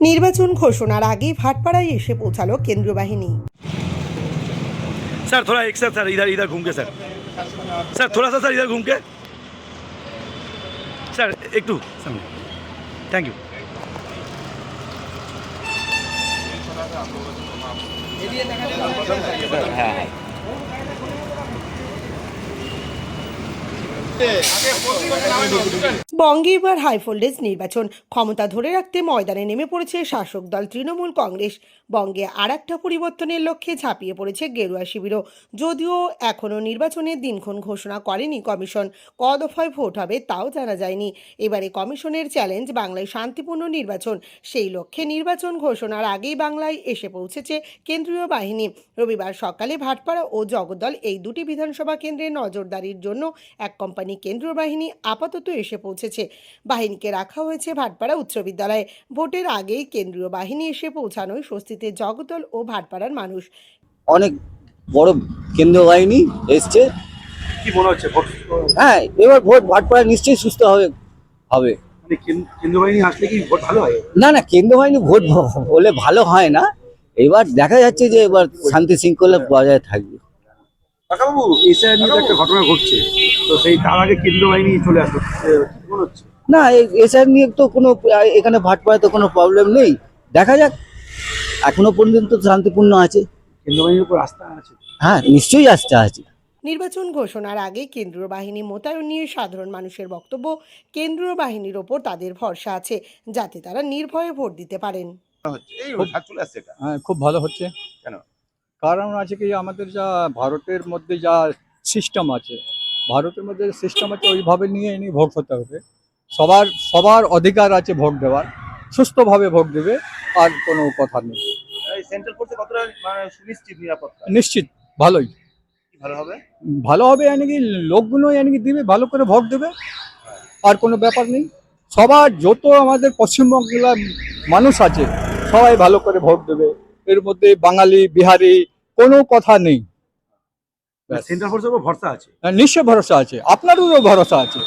নির্বাচন ঘোষণার আগে ভাটপাড়ায় এসে পৌঁছালো কেন্দ্রীয় বাহিনী। सर थोड़ा एक सर इधर इधर घूम के सर थोड़ा सा सर इधर घूम के सर एक टू सामने थैंक यू। বঙ্গে এবার হাইভোল্টেজ নির্বাচন, ক্ষমতা ধরে রাখতে ময়দানে নেমে পড়েছে শাসক দল তৃণমূল কংগ্রেস। বঙ্গে আর একটা পরিবর্তনের লক্ষ্যে ঝাঁপিয়ে পড়েছে গেরুয়া শিবিরও। যদিও এখনও নির্বাচনের দিনক্ষণ ঘোষণা করেনি কমিশন, ক দফায় ভোট হবে তাও জানা যায়নি। এবারে কমিশনের চ্যালেঞ্জ বাংলায় শান্তিপূর্ণ নির্বাচন। সেই লক্ষ্যে নির্বাচন ঘোষণার আগেই বাংলায় এসে পৌঁছেছে কেন্দ্রীয় বাহিনী। রবিবার সকালে ভাটপাড়া ও জগদ্দল এই দুটি বিধানসভা কেন্দ্রে নজরদারির জন্য এক কোম্পানি কেন্দ্রীয় বাহিনী আপাতত এসে পৌঁছেছে। বাহিনীকে রাখা হয়েছে ভাটপাড়া উচ্চ বিদ্যালয়ে। ভোটের আগেই কেন্দ্রীয় বাহিনী এসে পৌঁছানোয় স্বস্তিতে জগদ্দল ও ভাটপাড়ার মানুষ। অনেক বড় কেন্দ্রীয় বাহিনী এসছে। কি মনে হচ্ছে ভোট? হ্যাঁ, এবার ভোট ভাটপাড়া নিশ্চয়ই সুস্থ হবে। মানে কেন্দ্র বাহিনী আসলে কি ভোট ভালো হয়? না, কেন্দ্রীয় বাহিনী ভোট হলে ভালো হয় না। এবার দেখা যাচ্ছে যে এবার শান্তি শৃঙ্খলা বজায় থাকবে। কাকাবাবু, এসআই নিয়ে একটা ঘটনা ঘটছে, তো সেই তার আগে কেন্দ্র বাহিনী চলে আসলো, কি মনে হচ্ছে? না, এসআর নিয়ে তো কোনো এখানে ভাটপাড়ায় তো কোনো প্রবলেম নেই। দেখা যাক, এখনো পর্যন্ত শান্তিপূর্ণ আছে। কেন্দ্র বাহিনীর উপর আস্থা আছে? হ্যাঁ, নিশ্চয়ই আস্থা আছে। নির্বাচন ঘোষণার আগে কেন্দ্রীয় বাহিনী মোতায়েন নিয়ে সাধারণ মানুষের বক্তব্য, কেন্দ্রীয় বাহিনীর ওপর তাদের ভরসা আছে যাতে তারা নির্ভয়ে ভোট দিতে পারেন। হ্যাঁ, খুব ভালো হচ্ছে। কেন? কারণ আছে কি, আমাদের যা ভারতের মধ্যে যা সিস্টেম আছে, ওইভাবে নিয়ে ভোট হতে হবে। সবার অধিকার আছে ভোট দেওয়ার, সুস্থভাবে ভোট দেবে, আর কোনো কথা নেই। সেন্ট্রাল ফোর্সে কতটা মানে সুনিশ্চিত নিরাপত্তা? নিশ্চিত ভালোই ভালো হবে, কি লোকগুলো কি দিবে, ভালো করে ভোট দেবে, আর কোনো ব্যাপার নেই। সবার যত আমাদের পশ্চিমবঙ্গের মানুষ আছে সবাই ভালো করে ভোট দেবে, এর মধ্যে বাঙালি বিহারি কোনো কথা নেই। সেন্ট্রাল ফোর্সের উপর ভরসা আছে? নিশ্চয় ভরসা আছে, আপনারও ভরসা আছে।